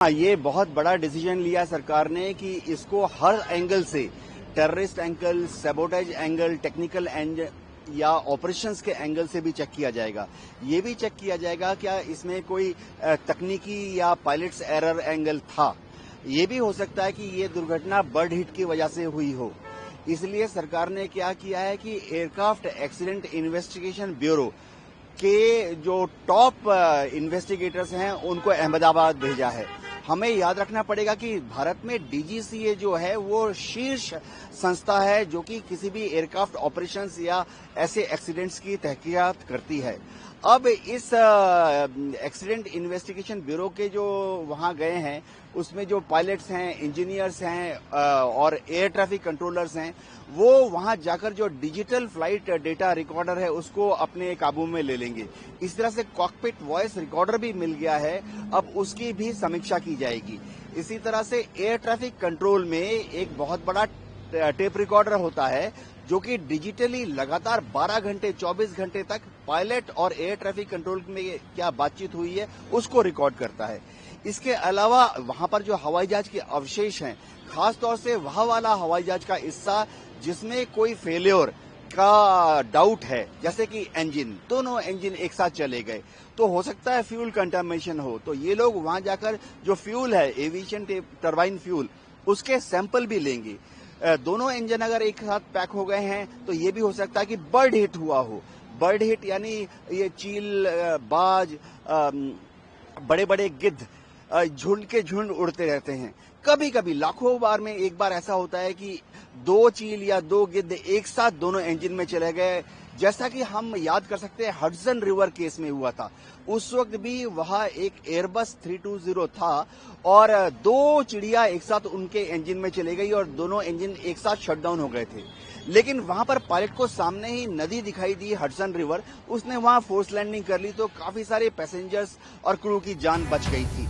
ये बहुत बड़ा डिसीजन लिया सरकार ने कि इसको हर एंगल से, terrorist angle, sabotage angle, technical angle या ऑपरेशंस के एंगल से भी चेक किया जाएगा। ये भी चेक किया जाएगा क्या इसमें कोई तकनीकी या पायलट्स एरर एंगल था। ये भी हो सकता है कि ये दुर्घटना बर्ड हिट की वजह से हुई हो। इसलिए सरकार ने क्या किया है कि एयरक्राफ्ट एक्सीडेंट इन्वेस्टिगेशन ब्यूरो के जो टॉप इन्वेस्टिगेटर्स हैं उनको अहमदाबाद भेजा है। हमें याद रखना पड़ेगा कि भारत में डीजीसीए जो है वो शीर्ष संस्था है जो कि किसी भी एयरक्राफ्ट ऑपरेशंस या ऐसे एक्सीडेंट्स की तहकीकात करती है। अब इस एक्सीडेंट इन्वेस्टिगेशन ब्यूरो के जो वहां गए हैं उसमें जो पायलट्स हैं, इंजीनियर्स हैं और एयर ट्रैफिक कंट्रोलर्स हैं, वो वहां जाकर जो डिजिटल फ्लाइट डेटा रिकॉर्डर है उसको अपने काबू में ले लेंगे। इस तरह से कॉकपिट वॉइस रिकॉर्डर भी मिल गया है, अब उसकी भी समीक्षा की जाएगी। इसी तरह से एयर ट्रैफिक कंट्रोल में एक बहुत बड़ा टेप रिकॉर्डर होता है जो कि डिजिटली लगातार 12 घंटे 24 घंटे तक पायलट और एयर ट्रैफिक कंट्रोल में क्या बातचीत हुई है उसको रिकॉर्ड करता है। इसके अलावा वहां पर जो हवाई जहाज के अवशेष हैं, खासतौर से वह वाला हवाई जहाज का हिस्सा जिसमें कोई फेलियर का डाउट है, जैसे कि इंजन, दोनों इंजन एक साथ चले गए तो हो सकता है फ्यूल कंटामिनेशन हो, तो ये लोग वहां जाकर जो फ्यूल है, एविएशन टरबाइन फ्यूल, उसके सैंपल भी लेंगे। दोनों इंजन अगर एक साथ पैक हो गए हैं तो ये भी हो सकता है कि बर्ड हिट हुआ हो। बर्ड हिट यानी ये चील, बाज, बड़े बड़े गिद्ध झुंड के झुंड उड़ते रहते हैं। कभी कभी लाखों बार में एक बार ऐसा होता है कि 2 चील या 2 गिद्ध एक साथ दोनों इंजन में चले गए, जैसा कि हम याद कर सकते हैं हडसन रिवर केस में हुआ था। उस वक्त भी वहां एक एयरबस 320 था और 2 चिड़िया एक साथ उनके इंजन में चले गई और दोनों इंजन एक साथ शटडाउन हो गए थे। लेकिन वहां पर पायलट को सामने ही नदी दिखाई दी, हडसन रिवर, उसने वहां फोर्स लैंडिंग कर ली तो काफी सारे पैसेंजर्स और क्रू की जान बच गई थी।